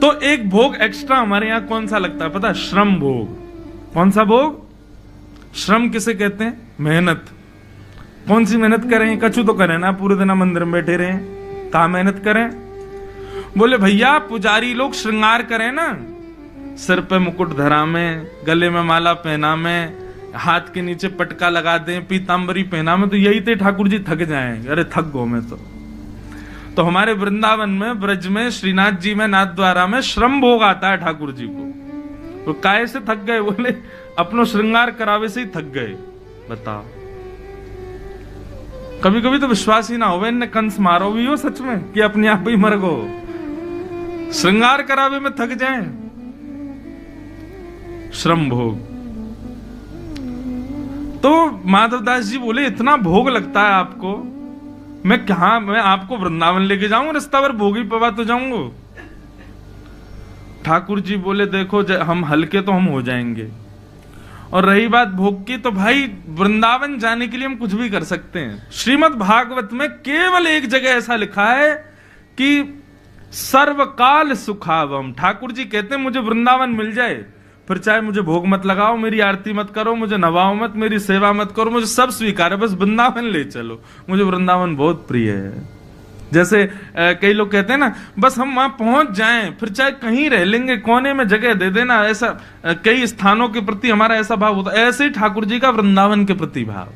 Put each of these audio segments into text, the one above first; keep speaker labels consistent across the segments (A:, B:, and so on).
A: तो एक भोग एक्स्ट्रा हमारे यहां कौन सा लगता है पता है? श्रम भोग। कौन सा भोग? श्रम किसे कहते हैं? मेहनत। कौन सी मेहनत करें? कछु तो करें ना, पूरे दिन मंदिर में बैठे रहे, कहा मेहनत करें? बोले भैया पुजारी लोग श्रृंगार करें ना, सिर पे मुकुट धरा में, गले में माला पहना में, हाथ के नीचे पटका लगा दें, पीतांबरी पहना में, तो यही थे ठाकुर जी थक जाएं। अरे थक गो मैं तो हमारे वृंदावन में, ब्रज में, श्रीनाथ जी में, नाथ द्वारा में श्रम भोग आता है ठाकुर जी को। तो काय से थक गए? बोले अपनो श्रृंगार करावे से ही थक गए। बताओ, कभी कभी तो विश्वास ही ना हो, इनने कंस मारो भी हो सच में कि अपने आप ही मर गो, श्रृंगार करावे में थक जाए। श्रम भोग। तो माधवदास जी बोले इतना भोग लगता है आपको, मैं आपको वृंदावन लेके जाऊंगा, रास्ता भर भोगी पवा तो जाऊंगा। ठाकुर जी बोले देखो हम हल्के तो हम हो जाएंगे, और रही बात भोग की, तो भाई वृंदावन जाने के लिए हम कुछ भी कर सकते हैं। श्रीमद् भागवत में केवल एक जगह ऐसा लिखा है कि सर्वकाल सुखावम। ठाकुर जी कहते हैं मुझे वृंदावन मिल जाए, फिर चाहे मुझे भोग मत लगाओ, मेरी आरती मत करो, मुझे नवाओ मत, मेरी सेवा मत करो, मुझे सब स्वीकार है, बस वृंदावन ले चलो। मुझे वृंदावन बहुत प्रिय है। जैसे कई लोग कहते हैं ना, बस हम वहां पहुंच जाएं, फिर चाहे कहीं रह लेंगे, कोने में जगह दे देना। ऐसा कई स्थानों के प्रति हमारा ऐसा भाव होता है। ऐसे ही ठाकुर जी का वृंदावन के प्रति भाव।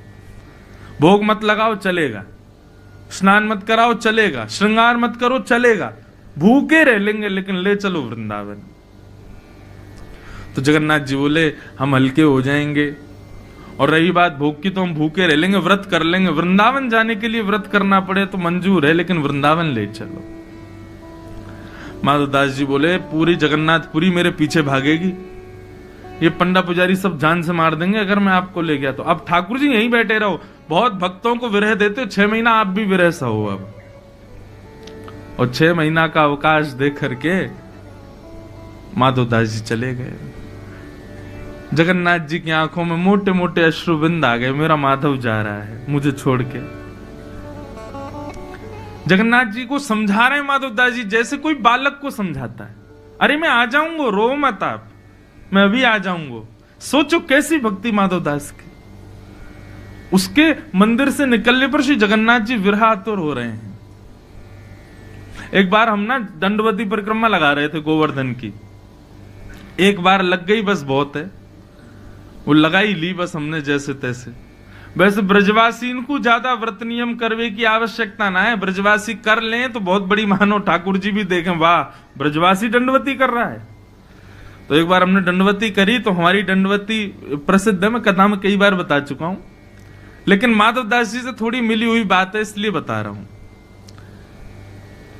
A: भोग मत लगाओ चलेगा, स्नान मत कराओ चलेगा, श्रृंगार मत करो चलेगा, भूखे रह लेंगे लेकिन ले चलो वृंदावन। तो जगन्नाथ जी बोले हम हल्के हो जाएंगे, और रही बात भोग की तो हम भूखे रह लेंगे, व्रत कर लेंगे। वृंदावन जाने के लिए व्रत करना पड़े तो मंजूर है, लेकिन वृंदावन ले चलो। माधवदास जी बोले पूरी जगन्नाथपुरी मेरे पीछे भागेगी, ये पंडा पुजारी सब जान से मार देंगे अगर मैं आपको ले गया तो। अब ठाकुर जी यहीं बैठे रहो, बहुत भक्तों को विरह देते हो, 6 महीना आप भी विरह सहो अब। और 6 महीना का अवकाश दे करके माधवदास जी चले गए। जगन्नाथ जी की आंखों में मोटे मोटे अश्रुबिंद आ गए, मेरा माधव जा रहा है मुझे छोड़ के। जगन्नाथ जी को समझा रहे हैं माधवदास जी जैसे कोई बालक को समझाता है, अरे मैं आ जाऊंगा, रो मत आप, मैं अभी आ जाऊंगा। सोचो कैसी भक्ति माधवदास की। उसके मंदिर से निकलने पर श्री जगन्नाथ जी विरहातुर हो रहे हैं। एक बार हम ना दंडवती परिक्रमा लगा रहे थे गोवर्धन की, एक बार लग गई बस बहुत है, वो लगा ही ली बस हमने जैसे तैसे। वैसे ब्रजवासी इनको ज्यादा व्रत नियम करवे की आवश्यकता ना है, ब्रजवासी कर लें तो बहुत बड़ी मानो। ठाकुर जी भी देखें वाह ब्रजवासी दंडवती कर रहा है। तो एक बार हमने दंडवती करी, तो हमारी दंडवती प्रसिद्ध है, मैं कथा में कई बार बता चुका हूं, लेकिन माधवदास जी से थोड़ी मिली हुई बात है इसलिए बता रहा हूं।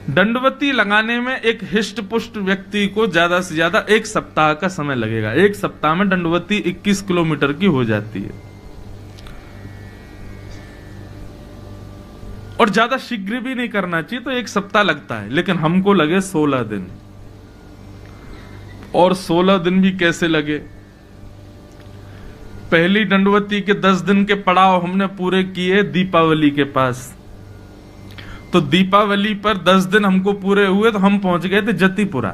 A: दंडवती लगाने में एक हिष्ट पुष्ट व्यक्ति को ज्यादा से ज्यादा 1 सप्ताह का समय लगेगा। 1 सप्ताह में दंडवती 21 किलोमीटर की हो जाती है, और ज्यादा शीघ्र भी नहीं करना चाहिए, तो 1 सप्ताह लगता है। लेकिन हमको लगे 16 दिन, और 16 दिन भी कैसे लगे। पहली दंडवती के 10 दिन के पड़ाव हमने पूरे किए दीपावली के पास। तो दीपावली पर 10 दिन हमको पूरे हुए, तो हम पहुंच गए थे जतिपुरा।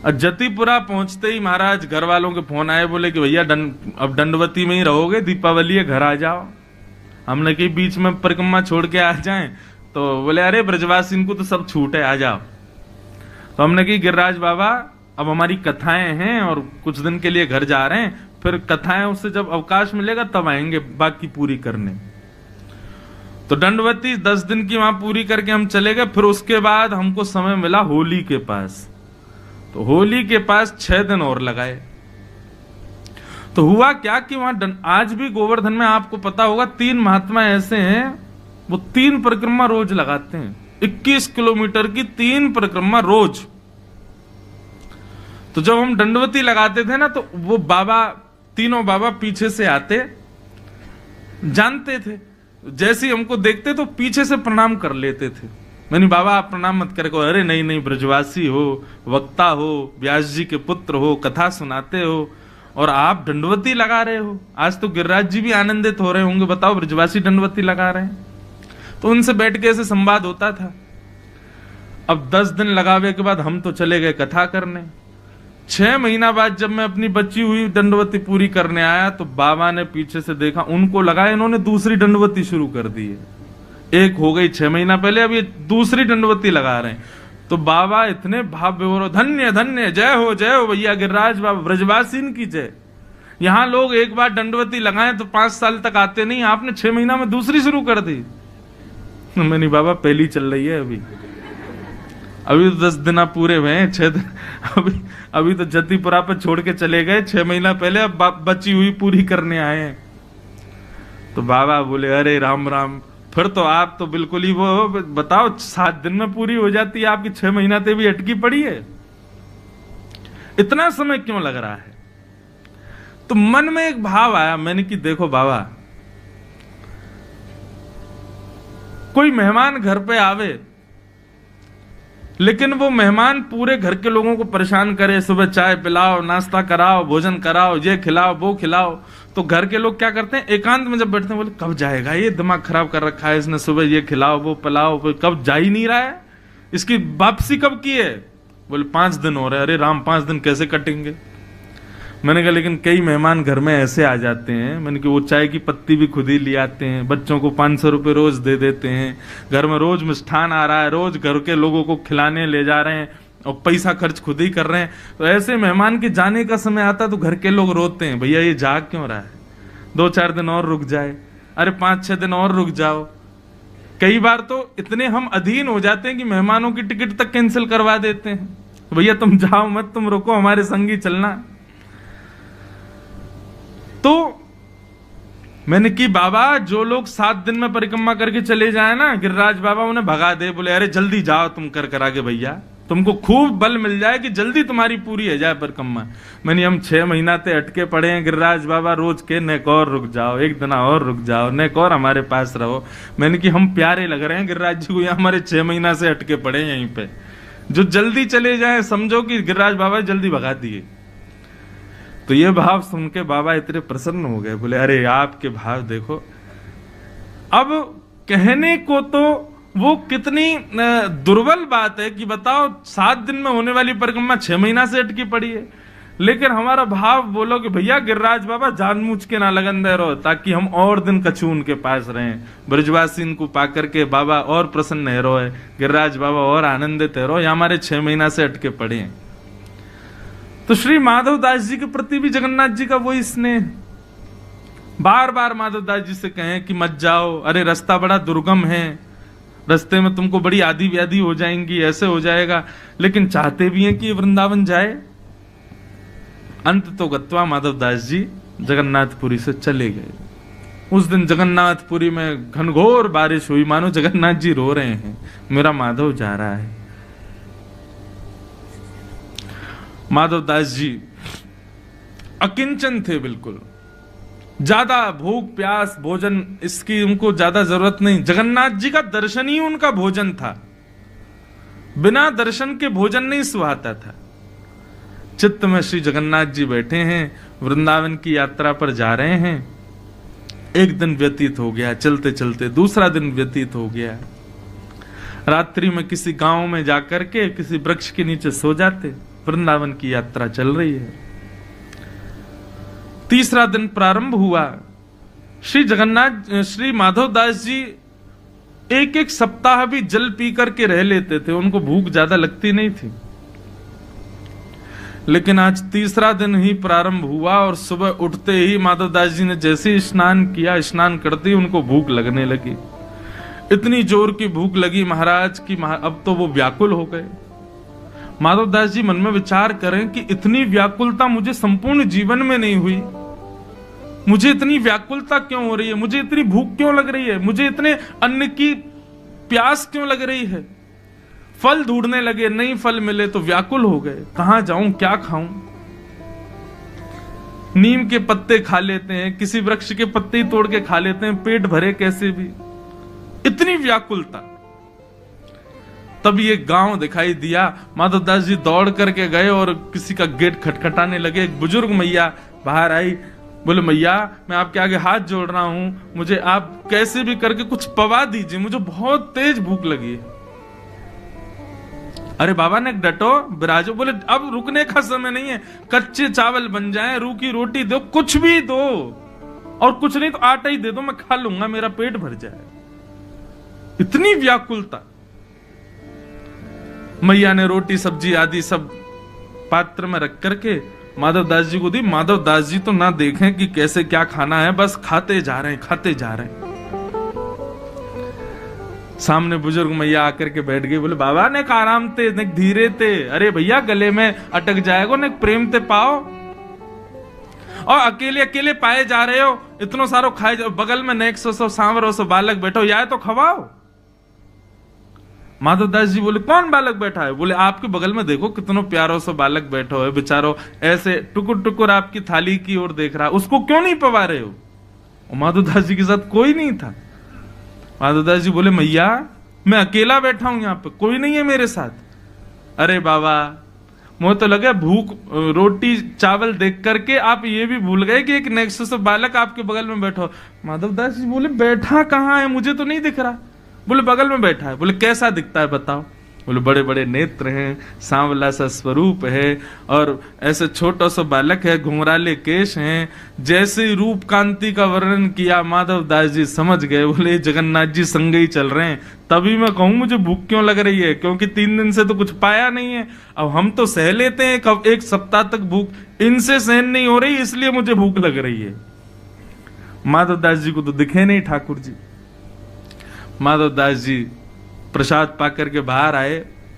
A: और जतिपुरा पहुंचते ही महाराज घर वालों के फोन आए, बोले कि भैया अब दंडवती में ही रहोगे, दीपावली है घर आ जाओ। हमने कहीं बीच में परिक्रमा छोड़ के आ जाएं, तो बोले अरे ब्रजवासी को तो सब छूट है, आ जाओ। तो हमने कही गिरिराज बाबा अब हमारी कथाएं हैं और कुछ दिन के लिए घर जा रहे हैं, फिर कथाएं उससे जब अवकाश मिलेगा तब आएंगे बाकी पूरी करने। तो दंडवती 10 दिन की वहां पूरी करके हम चले गए। फिर उसके बाद हमको समय मिला होली के पास, तो होली के पास 6 दिन और लगाए। तो हुआ क्या कि वहां आज भी गोवर्धन में आपको पता होगा 3 महात्मा ऐसे हैं, वो 3 परिक्रमा रोज लगाते हैं, 21 किलोमीटर की 3 परिक्रमा रोज। तो जब हम दंडवती लगाते थे ना, तो वो बाबा, तीनों बाबा पीछे से आते, जानते थे, जैसे ही हमको देखते तो पीछे से प्रणाम कर लेते थे। मैंने बाबा आप प्रणाम मत करे, अरे नहीं नहीं ब्रजवासी हो, वक्ता हो, व्यास जी के पुत्र हो, कथा सुनाते हो, और आप दंडवती लगा रहे हो। आज तो गिरिराज जी भी आनंदित हो रहे होंगे, बताओ ब्रजवासी दंडवती लगा रहे हैं। तो उनसे बैठ के ऐसे संवाद होता था। अब 10 दिन लगावे के बाद हम तो चले गए कथा करने। 6 महीना बाद जब मैं अपनी बची हुई दंडवती पूरी करने आया तो बाबा ने पीछे से देखा, उनको लगा इन्होंने दूसरी दंडवती शुरू कर दी है। एक हो गई 6 महीना पहले, अब ये दूसरी दंडवती लगा रहे हैं। तो बाबा इतने भाव विभोर, धन्य धन्य, जय हो भैया गिरिराज बाबा, ब्रजवासीन की जय। यहाँ लोग एक बार दंडवती लगाएं तो 5 साल तक आते नहीं, आपने 6 महीना में दूसरी शुरू कर दी। मैंने बाबा पहली चल रही है अभी तो 10 दिन पूरे हुए हैं, 6 दिन अभी तो जतीपुरा पे छोड़ के चले गए 6 महीना पहले, अब बची हुई पूरी करने आए हैं। तो बाबा बोले अरे राम राम, फिर तो आप तो बिल्कुल ही वो बताओ 7 दिन में पूरी हो जाती है, आपकी 6 महीना ते भी अटकी पड़ी है, इतना समय क्यों लग रहा है? तो मन में एक भाव आया, मैंने कि देखो बाबा, कोई मेहमान घर पे आवे लेकिन वो मेहमान पूरे घर के लोगों को परेशान करे, सुबह चाय पिलाओ, नाश्ता कराओ, भोजन कराओ, ये खिलाओ वो खिलाओ, तो घर के लोग क्या करते हैं, एकांत में जब बैठते हैं बोले कब जाएगा ये, दिमाग खराब कर रखा है इसने, सुबह ये खिलाओ वो पिलाओ, कब जा ही नहीं रहा है, इसकी वापसी कब की है? बोले 5 दिन हो रहे हैं। अरे राम 5 दिन कैसे कटेंगे? मैंने कहा लेकिन कई मेहमान घर में ऐसे आ जाते हैं, मैंने कहा वो चाय की पत्ती भी खुद ही ले आते हैं, बच्चों को 500 रुपए रोज दे देते हैं, घर में रोज मिष्ठान आ रहा है, रोज घर के लोगों को खिलाने ले जा रहे हैं और पैसा खर्च खुद ही कर रहे हैं। तो ऐसे मेहमान के जाने का समय आता तो घर के लोग रोते हैं, भैया ये जा क्यों रहा है, 2-4 दिन और रुक जाए, अरे 5-6 दिन और रुक जाओ। कई बार तो इतने हम अधीन हो जाते हैं कि मेहमानों की टिकट तक कैंसिल करवा देते हैं, भैया तुम जाओ मत, तुम रुको, हमारे संग ही चलना। तो मैंने कि बाबा जो लोग 7 दिन में परिक्रमा करके चले जाए ना, गिरिराज बाबा उन्हें भगा दे, बोले अरे जल्दी जाओ तुम कर आगे भैया, तुमको खूब बल मिल जाए कि जल्दी तुम्हारी पूरी है जाए परिक्रमा। मैंने हम 6 महीना ते अटके पड़े हैं गिरिराज बाबा, रोज के नेक और रुक जाओ, एक दिन और रुक जाओ, नेक और हमारे पास रहो। मैंने कि हम प्यारे लग रहे हैं गिरिराज जी को, यहाँ हमारे 6 महीना से अटके पड़े हैं यहीं पे, जो जल्दी चले जाए समझो कि गिरिराज बाबा जल्दी भगा दिए। तो ये भाव सुन के बाबा इतने प्रसन्न हो गए, बोले अरे आपके भाव देखो। अब कहने को तो वो कितनी दुर्बल बात है कि बताओ 7 दिन में होने वाली परिक्रमा 6 महीना से अटकी पड़ी है, लेकिन हमारा भाव बोलो कि भैया गिरिराज बाबा जानबूझ के ना लगन दे रहो ताकि हम और दिन कछु उनके पास रहें, ब्रजवासी इनको पाकर के बाबा और प्रसन्न है रहो, गिरिराज बाबा और आनंदित है रहो, या हमारे 6 महीना से अटके पड़े हैं। तो श्री माधव दास जी के प्रति भी जगन्नाथ जी का वही स्नेह, बार बार माधव दास जी से कहें कि मत जाओ, अरे रास्ता बड़ा दुर्गम है, रास्ते में तुमको बड़ी आदि व्याधि हो जाएंगी, ऐसे हो जाएगा, लेकिन चाहते भी हैं कि वृंदावन जाए। अंत तो गत्वा माधव दास जी जगन्नाथपुरी से चले गए। उस दिन जगन्नाथपुरी में घनघोर बारिश हुई, मानो जगन्नाथ जी रो रहे हैं, मेरा माधव जा रहा है। माधव दास जी अकिंचन थे, बिल्कुल ज्यादा भूख प्यास भोजन इसकी उनको ज्यादा जरूरत नहीं, जगन्नाथ जी का दर्शन ही उनका भोजन था, बिना दर्शन के भोजन नहीं सुहाता था। चित्त में श्री जगन्नाथ जी बैठे हैं, वृंदावन की यात्रा पर जा रहे हैं। एक दिन व्यतीत हो गया, चलते चलते दूसरा दिन व्यतीत हो गया, रात्रि में किसी गांव में जाकर के किसी वृक्ष के नीचे सो जाते। वृंदावन की यात्रा चल रही है, तीसरा दिन प्रारंभ हुआ। श्री माधव दास जी एक सप्ताह भी जल पी करके रह लेते थे, उनको भूख ज्यादा लगती नहीं थी। लेकिन आज तीसरा दिन ही प्रारंभ हुआ और सुबह उठते ही माधव दास जी ने जैसे स्नान किया, स्नान करते ही उनको भूख लगने लगी। इतनी जोर की भूख लगी महाराज की अब तो वो व्याकुल हो गए। माधव दास जी मन में विचार करें कि इतनी व्याकुलता मुझे संपूर्ण जीवन में नहीं हुई, मुझे इतनी व्याकुलता क्यों हो रही है, मुझे इतनी भूख क्यों लग रही है, मुझे इतने अन्न की प्यास क्यों लग रही है। फल ढूंढने लगे, नहीं फल मिले तो व्याकुल हो गए, कहां जाऊं क्या खाऊं। नीम के पत्ते खा लेते हैं, किसी वृक्ष के पत्ते ही तोड़ के खा लेते हैं, पेट भरे कैसे भी, इतनी व्याकुलता। तब ये गांव दिखाई दिया, माधव दास जी दौड़ करके गए और किसी का गेट खटखटाने लगे। एक बुजुर्ग मैया बाहर आई, बोले मैया मैं आपके आगे हाथ जोड़ रहा हूं, मुझे आप कैसे भी करके कुछ पवा दीजिए, मुझे बहुत तेज भूख लगी है। अरे बाबा ने डटो बिराजो। बोले अब रुकने का समय नहीं है, कच्चे चावल बन जाए, रूखी रोटी दो, कुछ भी दो, और कुछ नहीं तो आटा ही दे दो, मैं खा लूंगा, मेरा पेट भर जाए। इतनी व्याकुलता। मैया ने रोटी सब्जी आदि सब पात्र में रख करके माधव दास जी को दी। माधव दास जी तो ना देखें कि कैसे क्या खाना है, बस खाते जा रहे हैं, खाते जा रहे हैं। सामने बुजुर्ग मैया आकर के बैठ गई। बोले बाबा ने आराम थे, ने धीरे थे। अरे भैया गले में अटक जाएगा, ने प्रेम ते पाओ, और अकेले अकेले पाए जा रहे हो, इतनो सारो खाए जाओ, बगल में नेक सो सांवरो सो बालक बैठो, या तो खवाओ। माधव दास जी बोले कौन बालक बैठा है? बोले आपके बगल में देखो कितनो प्यारो सो बालक बैठो है, बेचारो ऐसे टुकुर टुकुर आपकी थाली की ओर देख रहा, उसको क्यों नहीं पवा रहे हो? माधव दास जी के साथ कोई नहीं था। माधव दास जी बोले मैया मैं अकेला बैठा हूं यहाँ पे, कोई नहीं है मेरे साथ। अरे बाबा मुझे तो लगे भूख रोटी चावल देख करके आप ये भी भूल गए कि एक नेक्स्ट से बालक आपके बगल में बैठो। माधव दास जी बोले बैठा कहाँ है, मुझे तो नहीं दिख रहा। बोले बगल में बैठा है। बोले कैसा दिखता है बताओ? बोले बड़े बड़े नेत्र हैं, सांवला सा स्वरूप है, और ऐसे छोटा सा बालक है, घुंघराले केश हैं। जैसे ही रूप कांति का वर्णन किया माधव दास जी समझ गए। बोले जगन्नाथ जी संग ही चल रहे हैं। तभी मैं कहूं मुझे भूख क्यों लग रही है, क्योंकि 3 दिन से तो कुछ पाया नहीं है। अब हम तो सह लेते हैं कब 1 सप्ताह तक भूख, इनसे सहन नहीं हो रही, इसलिए मुझे भूख लग रही है। माधव दास जी को तो दिखे नहीं ठाकुर जी। माधव दास जी प्रसाद पाकर के बाहर आए,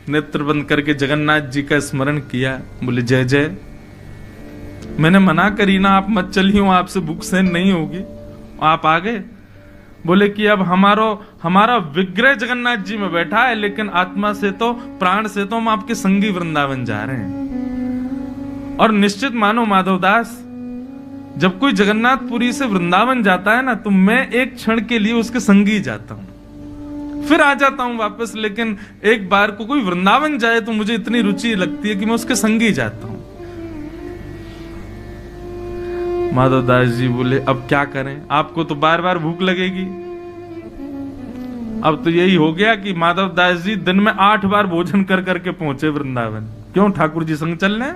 A: नेत्र बंद करके जगन्नाथ जी का स्मरण किया। बोले जय जय, मैंने मना करी ना, आप मत चलिए, आपसे भूख सहन नहीं होगी, आप आ गए। बोले कि अब हमारा विग्रह जगन्नाथ जी में बैठा है, लेकिन आत्मा से तो प्राण से तो हम आपके संगी वृंदावन जा रहे हैं। और निश्चित मानो माधव दास, जब कोई जगन्नाथपुरी से वृंदावन जाता है ना, तो मैं एक क्षण के लिए उसके संगी जाता हूं, फिर आ जाता हूं वापस। लेकिन एक बार को कोई वृंदावन जाए तो मुझे इतनी रुचि लगती है कि मैं उसके संगी जाता हूं। माधव दास जी बोले अब क्या करें, आपको तो बार बार भूख लगेगी। अब तो यही हो गया कि माधव दास जी दिन में 8 बार भोजन कर करके पहुंचे वृंदावन। क्यों? ठाकुर जी संग चल रहे।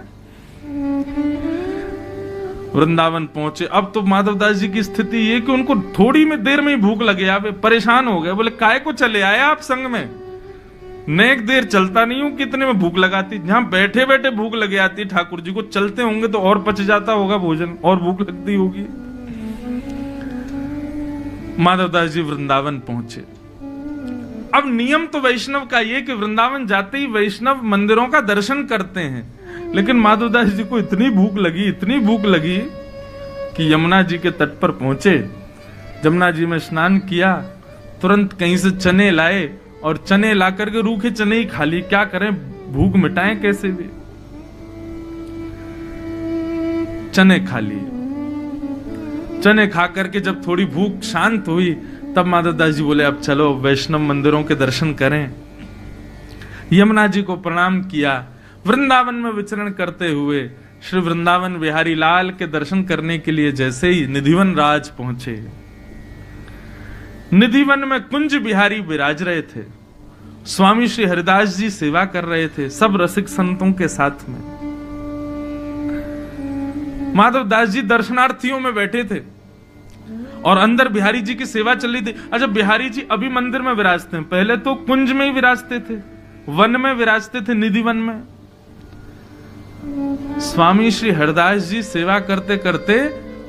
A: वृंदावन पहुंचे। अब तो माधव दास जी की स्थिति ये कि उनको थोड़ी में देर में ही भूख लगे, आप परेशान हो गए। बोले काय को चले आए आप संग में, नेक देर चलता नहीं हूं, कितने में भूख लगाती। जहां बैठे बैठे भूख लगे आती ठाकुर जी को, चलते होंगे तो और पच जाता होगा भोजन, और भूख लगती होगी। माधव दास जी वृंदावन पहुंचे। अब नियम तो वैष्णव का ये कि वृंदावन जाते ही वैष्णव मंदिरों का दर्शन करते हैं, लेकिन माधव दास जी को इतनी भूख लगी कि यमुना जी के तट पर पहुंचे। यमुना जी में स्नान किया, तुरंत कहीं से चने लाए, और चने ला करके रूखे चने ही खा ली। क्या करें, भूख मिटाएं कैसे भी। चने खा लिए। चने खा करके जब थोड़ी भूख शांत हुई, तब माधव दास जी बोले अब चलो वैष्णव मंदिरों के दर्शन करें। यमुना जी को प्रणाम किया। वृंदावन में विचरण करते हुए श्री वृंदावन बिहारी लाल के दर्शन करने के लिए जैसे ही निधिवन राज पहुंचे, निधिवन में कुंज बिहारी विराज रहे थे। स्वामी श्री हरिदास जी सेवा कर रहे थे, सब रसिक संतों के साथ में। माधव दास जी दर्शनार्थियों में बैठे थे, और अंदर बिहारी जी की सेवा चल रही थी। अच्छा, बिहारी जी अभी मंदिर में विराजते हैं, पहले तो कुंज में ही विराजते थे, वन में विराजते थे, निधिवन में। स्वामी श्री हरदास जी सेवा करते करते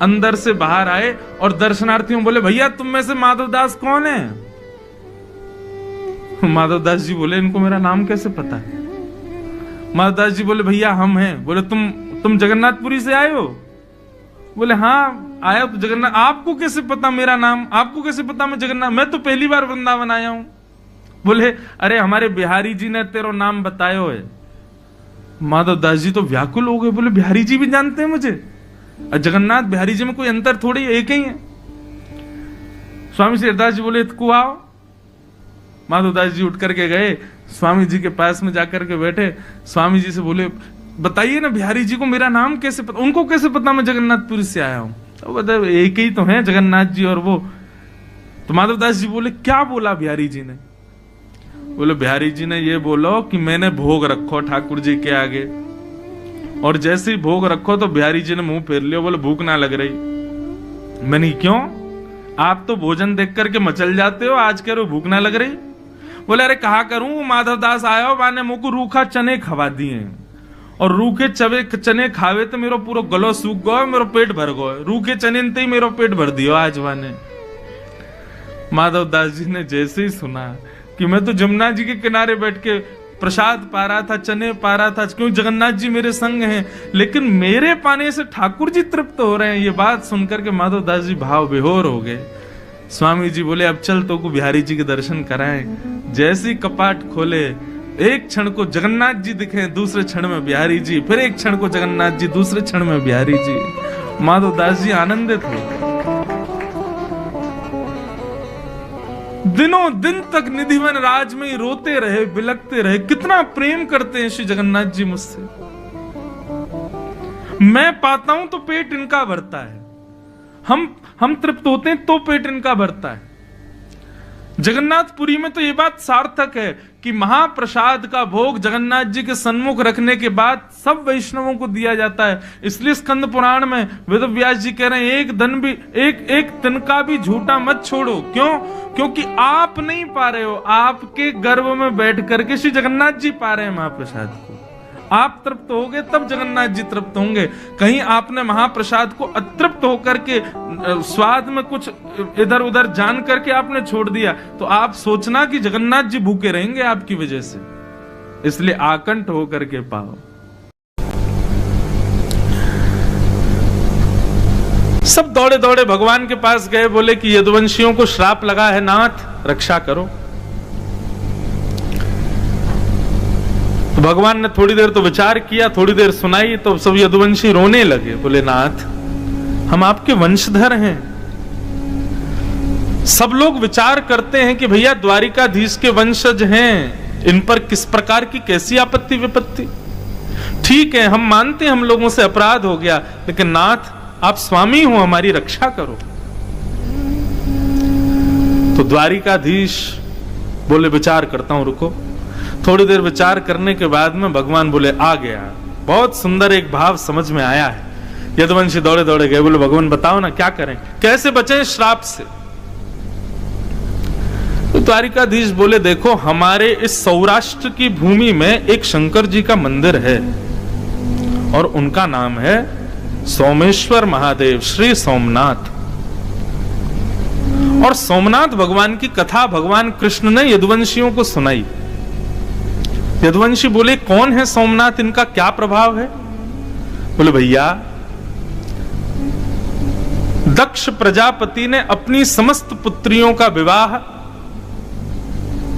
A: अंदर से बाहर आए, और दर्शनार्थियों बोले भैया तुम में से माधव दास कौन है? माधव दास जी बोले इनको मेरा नाम कैसे पता है? माधव दास जी बोले भैया हम हैं। बोले तुम जगन्नाथपुरी से आए हो? बोले हाँ आया तो जगन्नाथ। आपको कैसे पता मेरा नाम? आपको कैसे पता मैं जगन्नाथ? मैं तो पहली बार वृंदावन आया हूं। बोले अरे हमारे बिहारी जी ने तेरा नाम बतायो है। माधव दास जी तो व्याकुल हो गए, बोले बिहारी जी भी जानते हैं मुझे? जगन्नाथ बिहारी जी में कोई अंतर थोड़ी, एक ही है। स्वामी श्री हरदास जी बोले इतको आओ। माधव दास जी उठ करके गए, स्वामी जी के पास में जाकर के बैठे। स्वामी जी से बोले बताइए ना बिहारी जी को मेरा नाम कैसे पता? उनको कैसे पता मैं जगन्नाथपुरी से आया हूं? तो बता एक ही तो है जगन्नाथ जी और वो। तो माधव दास जी बोले क्या बोला बिहारी जी ने? बोले बिहारी जी ने ये बोलो कि मैंने भोग रखो ठाकुर जी के आगे, और जैसे ही भोग रखो तो बिहारी जी ने मुंह फेर लिया, बोले भूख ना लग रही। मैंने क्यों, आप तो भोजन देख करके मचल जाते हो, आज कह रहे हो भूख ना लग रही। बोले अरे कहा करूं, माधवदास आया माने मुंह को रूखा चने खवा दिए, और रूखे चने खावे तो मेरो पूरा गलो सूख गयो, मेरो पेट भर गयो, रूखे चने ही मेरो पेट भर दियो आज वाने। माधवदास जी ने जैसे ही सुना कि मैं तो जमुना जी के किनारे बैठ के प्रसाद पा रहा था, चने पा रहा था, क्यों जगन्नाथ जी मेरे संग हैं, लेकिन मेरे पाने से ठाकुर जी तृप्त हो रहे हैं, ये बात सुनकर के माधवदास जी भाव विभोर हो गए। स्वामी जी बोले अब चल तो को बिहारी जी के दर्शन कराएं। जैसे ही कपाट खोले, एक क्षण को जगन्नाथ जी दिखे, दूसरे क्षण में बिहारी जी, फिर एक क्षण को जगन्नाथ जी, दूसरे क्षण में बिहारी जी। माधवदास जी आनंदित हो, दिनों दिन तक निधिवन राज में ही रोते रहे, बिलखते रहे, कितना प्रेम करते हैं श्री जगन्नाथ जी मुझसे। मैं पाता हूं तो पेट इनका भरता है, हम तृप्त होते हैं तो पेट इनका भरता है। जगन्नाथपुरी में तो ये बात सार्थक है कि महाप्रसाद का भोग जगन्नाथ जी के सन्मुख रखने के बाद सब वैष्णवों को दिया जाता है। इसलिए स्कंद पुराण में वेद व्यास जी कह रहे हैं एक तिनका भी झूठा मत छोड़ो। क्यों? क्योंकि आप नहीं पा रहे हो, आपके गर्भ में बैठ करके श्री जगन्नाथ जी पा रहे हैं महाप्रसाद को। आप तृप्त होगे तब जगन्नाथ जी तृप्त होंगे। कहीं आपने महाप्रसाद को अतृप्त होकर के स्वाद में कुछ इधर उधर जान करके आपने छोड़ दिया तो आप सोचना कि जगन्नाथ जी भूखे रहेंगे आपकी वजह से। इसलिए आकंठ होकर के पाओ। सब दौड़े दौड़े भगवान के पास गए, बोले कि यदुवंशियों को श्राप लगा है, नाथ रक्षा करो। तो भगवान ने थोड़ी देर तो विचार किया, थोड़ी देर सुनाई, तो सब यदुवंशी रोने लगे। बोले नाथ हम आपके वंशधर हैं। सब लोग विचार करते हैं कि भैया द्वारिकाधीश के वंशज हैं, इन पर किस प्रकार की कैसी आपत्ति विपत्ति। ठीक है, हम मानते हैं हम लोगों से अपराध हो गया, लेकिन नाथ आप स्वामी हो, हमारी रक्षा करो। तो द्वारिकाधीश बोले विचार करता हूं, रुको। थोड़ी देर विचार करने के बाद में भगवान बोले आ गया। बहुत सुंदर एक भाव समझ में आया है। यदुवंशी दौड़े दौड़े गए, बोले भगवान बताओ ना क्या करें, कैसे बचें श्राप से। तो द्वारिकाधीश बोले देखो हमारे इस सौराष्ट्र की भूमि में एक शंकर जी का मंदिर है और उनका नाम है सोमेश्वर महादेव श्री सोमनाथ। और सोमनाथ भगवान की कथा भगवान कृष्ण ने यदुवंशियों को सुनाई। यदुवंशी बोले कौन है सोमनाथ, इनका क्या प्रभाव है? बोले भैया दक्ष प्रजापति ने अपनी समस्त पुत्रियों का विवाह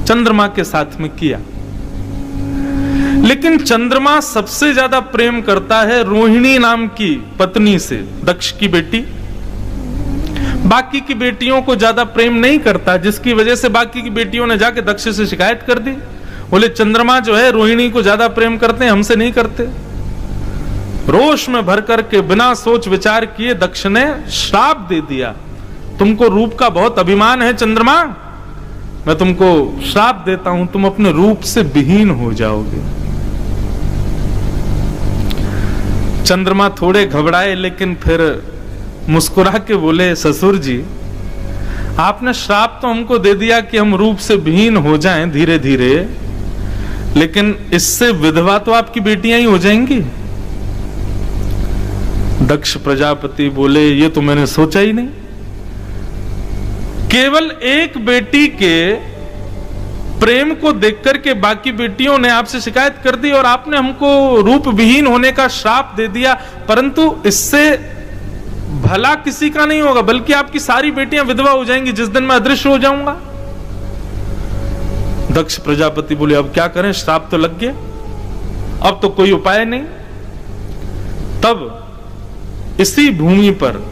A: चंद्रमा के साथ में किया, लेकिन चंद्रमा सबसे ज्यादा प्रेम करता है रोहिणी नाम की पत्नी से, दक्ष की बेटी। बाकी की बेटियों को ज्यादा प्रेम नहीं करता, जिसकी वजह से बाकी की बेटियों ने जाके दक्ष से शिकायत कर दी। बोले चंद्रमा जो है रोहिणी को ज्यादा प्रेम करते हैं, हमसे नहीं करते। रोष में भर करके बिना सोच विचार किए दक्ष ने श्राप दे दिया, तुमको रूप का बहुत अभिमान है चंद्रमा, मैं तुमको श्राप देता हूं, तुम अपने रूप से विहीन हो जाओगे। चंद्रमा थोड़े घबराए, लेकिन फिर मुस्कुरा के बोले ससुर जी आपने श्राप तो हमको दे दिया कि हम रूप से विहीन हो जाएं धीरे धीरे, लेकिन इससे विधवा तो आपकी बेटियां ही हो जाएंगी। दक्ष प्रजापति बोले ये तो मैंने सोचा ही नहीं। केवल एक बेटी के प्रेम को देखकर के बाकी बेटियों ने आपसे शिकायत कर दी और आपने हमको रूप विहीन होने का श्राप दे दिया, परंतु इससे भला किसी का नहीं होगा, बल्कि आपकी सारी बेटियां विधवा हो जाएंगी जिस दिन मैं अदृश्य हो जाऊंगा। दक्ष प्रजापति बोले अब क्या करें, श्राप तो लग गया, अब तो कोई उपाय नहीं। तब इसी भूमि पर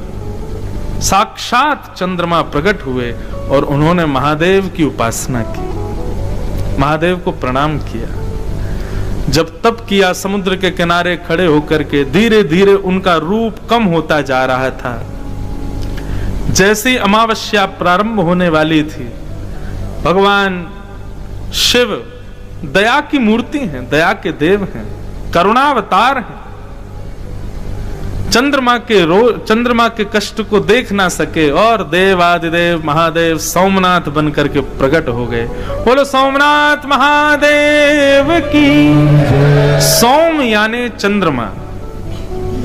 A: साक्षात चंद्रमा प्रकट हुए और उन्होंने महादेव की उपासना की, महादेव को प्रणाम किया। जब तप किया, समुद्र के किनारे खड़े होकर के धीरे धीरे उनका रूप कम होता जा रहा था। जैसे अमावस्या प्रारंभ होने वाली थी, भगवान शिव दया की मूर्ति हैं, दया के देव हैं, करुणावतार हैं। चंद्रमा के कष्ट को देख ना सके और देवादिदेव महादेव सोमनाथ बनकर के प्रकट हो गए। बोलो सोमनाथ महादेव की। सोम यानी चंद्रमा,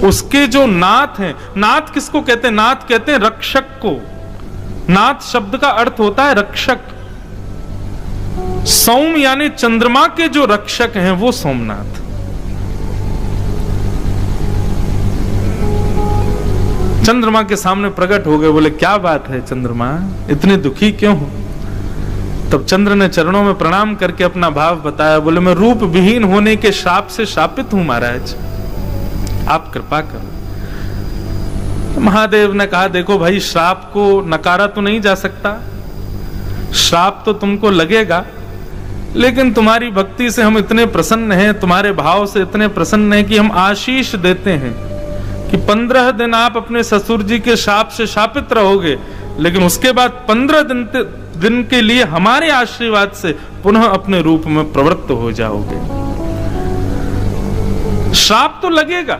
A: उसके जो नाथ हैं, नाथ किसको कहते हैं? नाथ कहते हैं रक्षक को। नाथ शब्द का अर्थ होता है रक्षक। सोम यानी चंद्रमा के जो रक्षक हैं वो सोमनाथ। चंद्रमा के सामने प्रकट हो गए। बोले क्या बात है चंद्रमा, इतने दुखी क्यों हो? तब चंद्र ने चरणों में प्रणाम करके अपना भाव बताया। बोले मैं रूप विहीन होने के श्राप से शापित हूं महाराज, आप कृपा करो। महादेव ने कहा देखो भाई, श्राप को नकारा तो नहीं जा सकता, श्राप तो तुमको लगेगा, लेकिन तुम्हारी भक्ति से हम इतने प्रसन्न हैं, तुम्हारे भाव से इतने प्रसन्न हैं कि हम आशीष देते हैं कि 15 दिन आप अपने ससुर जी के शाप से शापित रहोगे, लेकिन उसके बाद 15 दिन के लिए हमारे आशीर्वाद से पुनः अपने रूप में प्रवृत्त हो जाओगे। शाप तो लगेगा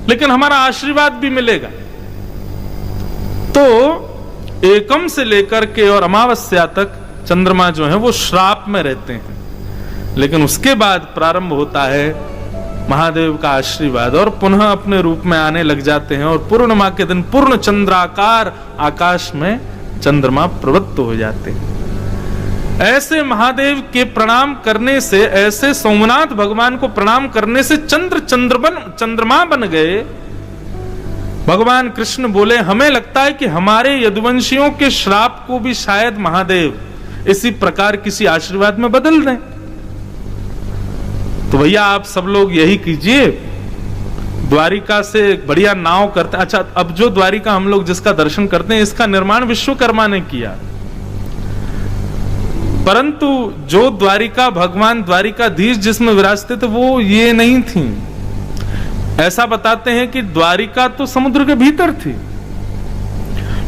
A: लेकिन हमारा आशीर्वाद भी मिलेगा। तो एकम से लेकर के और अमावस्या तक चंद्रमा जो है वो श्राप में रहते हैं, लेकिन उसके बाद प्रारंभ होता है महादेव का आशीर्वाद और पुनः अपने रूप में आने लग जाते हैं। और पूर्णिमा के दिन पूर्ण चंद्राकार आकाश में चंद्रमा प्रवृत्त हो जाते हैं। ऐसे महादेव के प्रणाम करने से, ऐसे सोमनाथ भगवान को प्रणाम करने से चंद्रमा बन गए। भगवान कृष्ण बोले हमें लगता है कि हमारे यदुवंशियों के श्राप को भी शायद महादेव इसी प्रकार किसी आशीर्वाद में बदल दें। तो भैया आप सब लोग यही कीजिए, द्वारिका से एक बढ़िया नाव करते। अच्छा, अब जो द्वारिका हम लोग जिसका दर्शन करते हैं, इसका निर्माण विश्वकर्मा ने किया, परंतु जो द्वारिका भगवान द्वारिकाधीश जिसमें विराजते थे वो ये नहीं थी। ऐसा बताते हैं कि द्वारिका तो समुद्र के भीतर थी।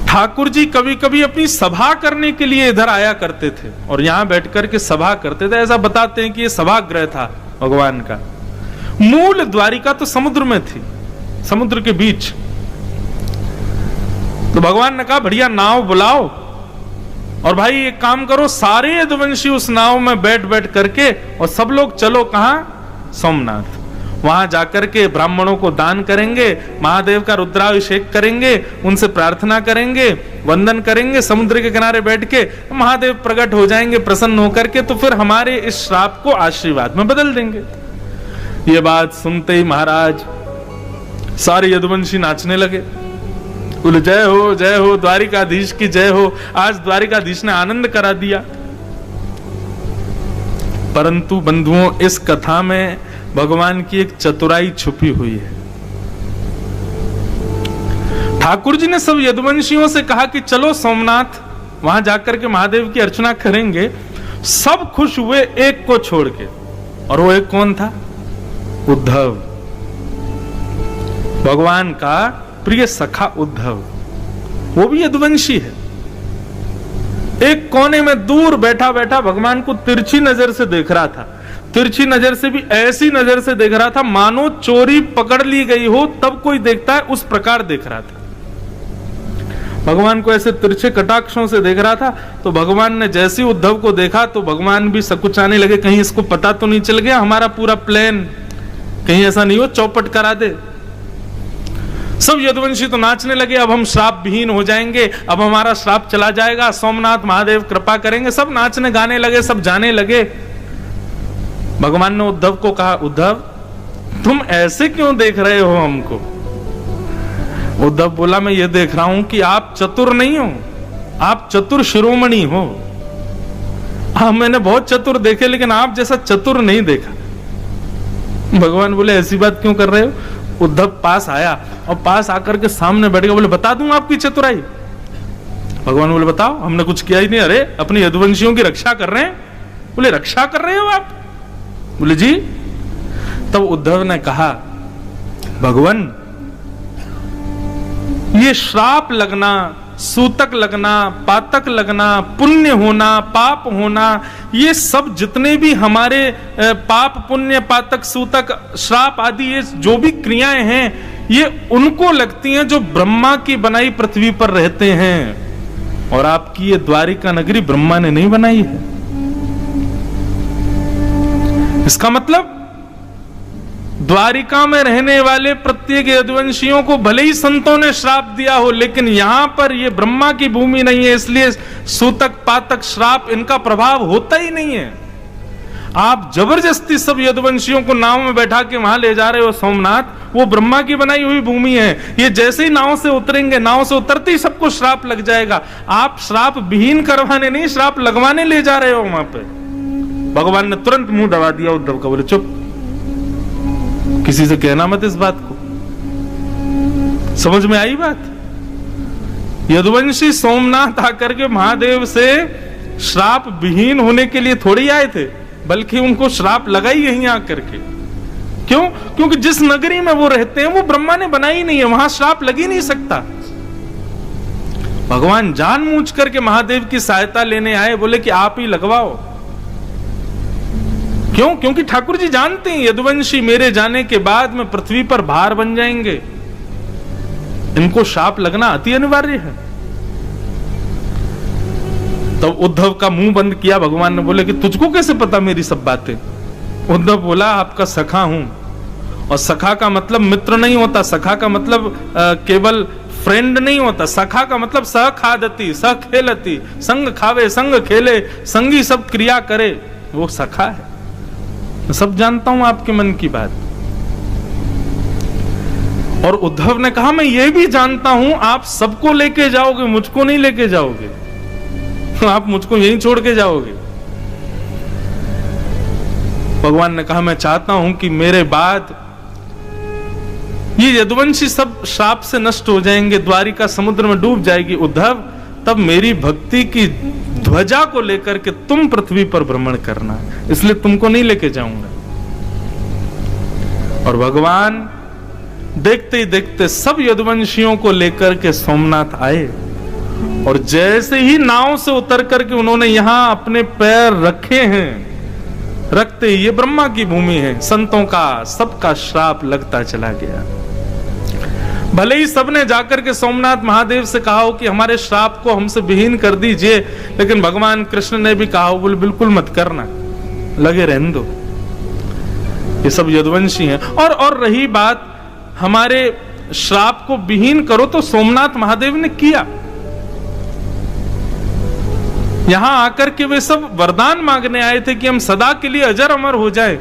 A: ठाकुर जी कभी कभी अपनी सभा करने के लिए इधर आया करते थे और यहां बैठकर के सभा करते थे। ऐसा बताते हैं कि ये सभागृह था भगवान का। मूल द्वारिका तो समुद्र में थी, समुद्र के बीच। तो भगवान ने कहा बढ़िया नाव बुलाओ और भाई एक काम करो, सारे यदुवंशी उस नाव में बैठ बैठ करके और सब लोग चलो कहां? सोमनाथ। वहां जाकर के ब्राह्मणों को दान करेंगे, महादेव का रुद्राभिषेक करेंगे, उनसे प्रार्थना करेंगे, वंदन करेंगे, समुद्र के किनारे बैठ के महादेव प्रकट हो जाएंगे प्रसन्न होकर के, तो फिर हमारे इस श्राप को आशीर्वाद में बदल देंगे। ये बात सुनते ही महाराज सारे यदुवंशी नाचने लगे। बोले जय हो द्वारिकाधीश की जय हो, आज द्वारिकाधीश ने आनंद करा दिया। परंतु बंधुओं, इस कथा में भगवान की एक चतुराई छुपी हुई है। ठाकुर जी ने सब यदुवंशियों से कहा कि चलो सोमनाथ, वहां जाकर के महादेव की अर्चना करेंगे। सब खुश हुए एक को छोड़ के, और वो एक कौन था? उद्धव, भगवान का प्रिय सखा उद्धव। वो भी यदुवंशी है। एक कोने में दूर बैठा बैठा भगवान को तिरछी नजर से देख रहा था। तिरछी नजर से भी ऐसी नजर से देख रहा था मानो चोरी पकड़ ली गई हो तब कोई देखता है, उस प्रकार देख रहा था। भगवान को ऐसे तिरछे कटाक्षों से देख रहा था। तो भगवान ने जैसे उद्धव को देखा तो भगवान भी सकुचाने लगे, कहीं इसको पता तो नहीं चल गया हमारा पूरा प्लान, कहीं ऐसा नहीं हो चौपट करा दे। सब यदुवंशी तो नाचने लगे, अब हम श्राप विहीन हो जाएंगे, अब हमारा श्राप चला जाएगा, सोमनाथ महादेव कृपा करेंगे। सब नाचने गाने लगे, सब जाने लगे। भगवान ने उद्धव को कहा, उद्धव तुम ऐसे क्यों देख रहे हो हमको? उद्धव बोला, मैं ये देख रहा हूं कि आप चतुर नहीं हो, आप चतुर शिरोमणि हो। हाँ, मैंने बहुत चतुर देखे लेकिन आप जैसा चतुर नहीं देखा। भगवान बोले, ऐसी बात क्यों कर रहे हो? उद्धव पास आया और पास आकर के सामने बैठ गया। बोले, बता दूं आपकी चतुराई? भगवान बोले, बताओ। हमने कुछ किया ही नहीं। अरे अपने यदुवंशियों की रक्षा कर रहे हैं। बोले, रक्षा कर रहे हो आप? बोले, जी। तब उद्धव ने कहा, भगवान ये श्राप लगना, सूतक लगना, पातक लगना, पुण्य होना, पाप होना, ये सब जितने भी हमारे पाप पुण्य पातक सूतक श्राप आदि ये जो भी क्रियाएं हैं ये उनको लगती हैं जो ब्रह्मा की बनाई पृथ्वी पर रहते हैं, और आपकी ये द्वारिका नगरी ब्रह्मा ने नहीं बनाई है। इसका मतलब द्वारिका में रहने वाले प्रत्येक यदुवंशियों को भले ही संतों ने श्राप दिया हो, लेकिन यहां पर ये ब्रह्मा की भूमि नहीं है, इसलिए सूतक पातक श्राप इनका प्रभाव होता ही नहीं है। आप जबरदस्ती सब यदुवंशियों को नाव में बैठा के वहां ले जा रहे हो सोमनाथ, वो ब्रह्मा की बनाई हुई भूमि है। ये जैसे ही नाव से उतरेंगे, नाव से उतरते ही सबको श्राप लग जाएगा। आप श्राप विहीन करवाने नहीं, श्राप लगवाने ले जा रहे हो वहां पे। भगवान ने तुरंत मुंह दबा दिया उद्धव का, बोले चुप, किसी से कहना मत इस बात को। समझ में आई बात? यदुवंशी सोमनाथ आकर के महादेव से श्राप विहीन होने के लिए थोड़ी आए थे, बल्कि उनको श्राप लगा ही यहीं आकर के। क्यों? क्योंकि जिस नगरी में वो रहते हैं वो ब्रह्मा ने बनाई नहीं है, वहां श्राप लग ही नहीं सकता। भगवान जानबूझ करके महादेव की सहायता लेने आए, बोले कि आप ही लगवाओ। क्यों? क्योंकि ठाकुर जी जानते हैं यदुवंशी मेरे जाने के बाद में पृथ्वी पर भार बन जाएंगे, इनको शाप लगना अति अनिवार्य है। तब उद्धव का मुंह बंद किया भगवान ने, बोले कि तुझको कैसे पता मेरी सब बातें? उद्धव बोला आपका सखा हूं, और सखा का मतलब मित्र नहीं होता, सखा का मतलब केवल फ्रेंड नहीं होता, सखा का मतलब सह खादती सह खेलती, संग खावे संग खेले संगी सब क्रिया करे, वो सखा है। सब जानता हूं आपके मन की बात। और उद्धव ने कहा मैं ये भी जानता हूं आप सबको लेके जाओगे, मुझको नहीं लेके जाओगे, आप मुझको यहीं छोड़ के जाओगे। भगवान ने कहा मैं चाहता हूं कि मेरे बाद ये यदुवंशी सब श्राप से नष्ट हो जाएंगे, द्वारिका समुद्र में डूब जाएगी उद्धव, तब मेरी भक्ति की ध्वजा को लेकर के तुम पृथ्वी पर भ्रमण करना, इसलिए तुमको नहीं लेके जाऊंगा। और भगवान देखते ही देखते सब यदुवंशियों को लेकर के सोमनाथ आए, और जैसे ही नाव से उतर करके उन्होंने यहां अपने पैर रखे हैं, रखते ही ये ब्रह्मा की भूमि है, संतों का सबका श्राप लगता चला गया। भले ही सबने जाकर के सोमनाथ महादेव से कहा हो कि हमारे श्राप को हमसे विहीन कर दीजिए, लेकिन भगवान कृष्ण ने भी कहा हो बोले बिल्कुल मत करना, लगे रहने दो, ये सब यदुवंशी हैं। और रही बात हमारे श्राप को विहीन करो, तो सोमनाथ महादेव ने किया। यहां आकर के वे सब वरदान मांगने आए थे कि हम सदा के लिए अजर अमर हो जाए,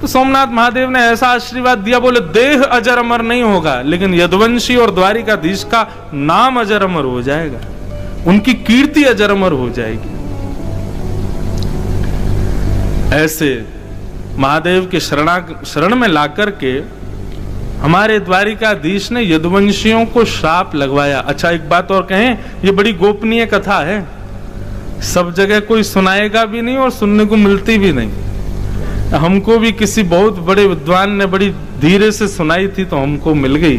A: तो सोमनाथ महादेव ने ऐसा आशीर्वाद दिया, बोले देह अजर अमर नहीं होगा, लेकिन यदुवंशी और द्वारिकाधीश का नाम अजर अमर हो जाएगा, उनकी कीर्ति अजर अमर हो जाएगी। ऐसे महादेव के शरण में लाकर के हमारे द्वारिकाधीश ने यदुवंशियों को श्राप लगवाया। अच्छा एक बात और कहें, ये बड़ी गोपनीय कथा है, सब जगह कोई सुनाएगा भी नहीं और सुनने को मिलती भी नहीं। हमको भी किसी बहुत बड़े विद्वान ने बड़ी धीरे से सुनाई थी तो हमको मिल गई,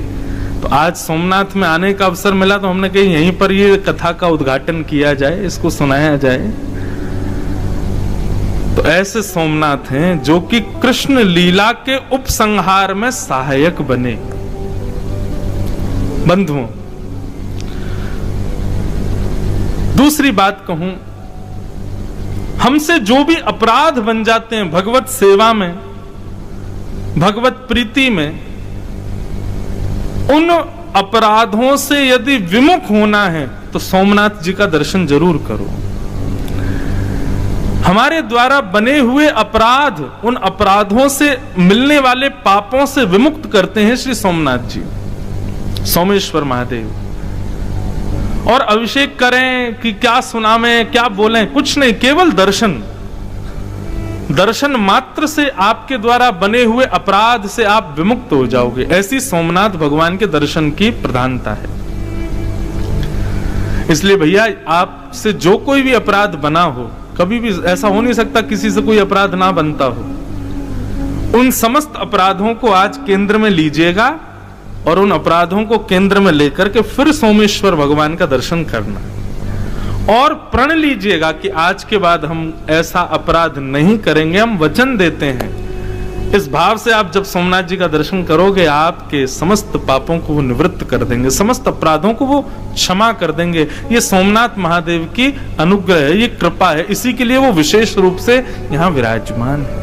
A: तो आज सोमनाथ में आने का अवसर मिला तो हमने कही यहीं पर ये कथा का उद्घाटन किया जाए, इसको सुनाया जाए। तो ऐसे सोमनाथ हैं जो कि कृष्ण लीला के उपसंहार में सहायक बने। बंधुओं, दूसरी बात कहूं, हमसे जो भी अपराध बन जाते हैं भगवत सेवा में, भगवत प्रीति में, उन अपराधों से यदि विमुख होना है तो सोमनाथ जी का दर्शन जरूर करो। हमारे द्वारा बने हुए अपराध, उन अपराधों से मिलने वाले पापों से विमुक्त करते हैं श्री सोमनाथ जी, सोमेश्वर महादेव। और अभिषेक करें कि क्या सुनावें, क्या बोलें, कुछ नहीं, केवल दर्शन। दर्शन मात्र से आपके द्वारा बने हुए अपराध से आप विमुक्त हो जाओगे। ऐसी सोमनाथ भगवान के दर्शन की प्रधानता है। इसलिए भैया आपसे जो कोई भी अपराध बना हो, कभी भी ऐसा हो नहीं सकता किसी से कोई अपराध ना बनता हो, उन समस्त अपराधों को आज केंद्र में लीजिएगा और उन अपराधों को केंद्र में लेकर के फिर सोमेश्वर भगवान का दर्शन करना। और प्रण लीजिएगा कि आज के बाद हम ऐसा अपराध नहीं करेंगे, हम वचन देते हैं। इस भाव से आप जब सोमनाथ जी का दर्शन करोगे, आपके समस्त पापों को वो निवृत्त कर देंगे, समस्त अपराधों को वो क्षमा कर देंगे। ये सोमनाथ महादेव की अनुग्रह है, ये कृपा है, इसी के लिए वो विशेष रूप से यहाँ विराजमान है।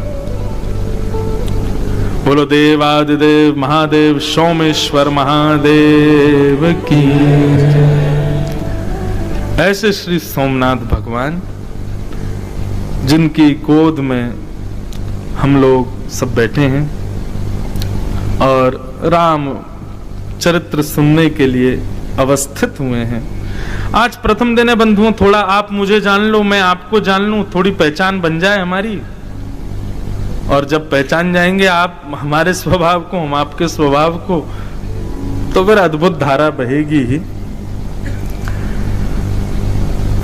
A: बोलो देवादिदेव महादेव सोमेश्वर महादेव की। ऐसे श्री सोमनाथ भगवान, जिनकी गोद में हम लोग सब बैठे हैं और राम चरित्र सुनने के लिए अवस्थित हुए हैं। आज प्रथम दिन है बंधुओं, थोड़ा आप मुझे जान लो, मैं आपको जान लूं, थोड़ी पहचान बन जाए हमारी। और जब पहचान जाएंगे आप हमारे स्वभाव को, हम आपके स्वभाव को, तो फिर अद्भुत धारा बहेगी ही।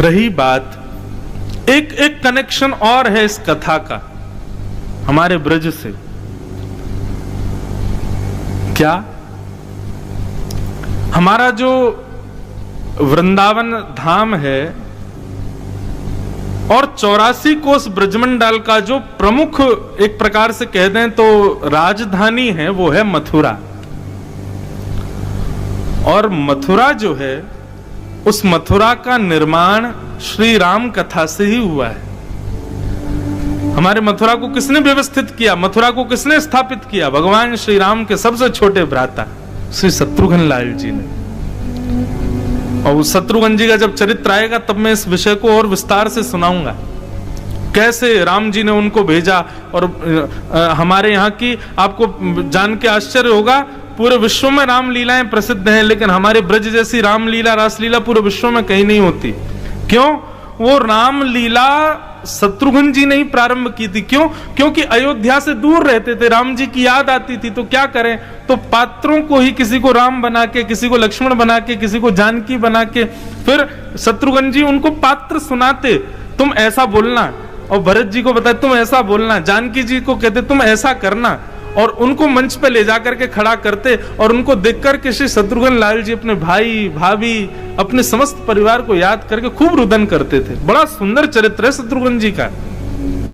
A: रही बात, एक कनेक्शन और है इस कथा का हमारे ब्रज से। क्या? हमारा जो वृंदावन धाम है और 84 कोस ब्रजमंडल का जो प्रमुख, एक प्रकार से कह दें तो राजधानी है, वो है मथुरा। और मथुरा जो है, उस मथुरा का निर्माण श्री राम कथा से ही हुआ है। हमारे मथुरा को किसने व्यवस्थित किया? मथुरा को किसने स्थापित किया? भगवान श्री राम के सबसे छोटे भ्राता श्री शत्रुघ्न लाल जी ने। और शत्रुघ्न जी का जब चरित्र आएगा तब मैं इस विषय को और विस्तार से सुनाऊंगा, कैसे राम जी ने उनको भेजा। और हमारे यहाँ की आपको जान के आश्चर्य होगा, पूरे विश्व में राम लीलाएं प्रसिद्ध हैं, लेकिन हमारे ब्रज जैसी रामलीला, रासलीला पूरे विश्व में कहीं नहीं होती। क्यों? वो रामलीला शत्रुघ्न जी ने ही प्रारंभ की थी। क्यों? क्योंकि अयोध्या से दूर रहते थे, राम जी की याद आती थी, तो क्या करें, तो पात्रों को ही, किसी को राम बना के, किसी को लक्ष्मण बना के, किसी को जानकी बना के, फिर शत्रुघ्न जी उनको पात्र सुनाते, तुम ऐसा बोलना, और भरत जी को बताए तुम ऐसा बोलना, जानकी जी को कहते तुम ऐसा करना, और उनको मंच पे ले जाकर के खड़ा करते। और उनको देखकर के श्री शत्रुघ्न लाल जी अपने भाई, भाभी, अपने समस्त परिवार को याद करके खूब रुदन करते थे। बड़ा सुंदर चरित्र है शत्रुघ्न जी का।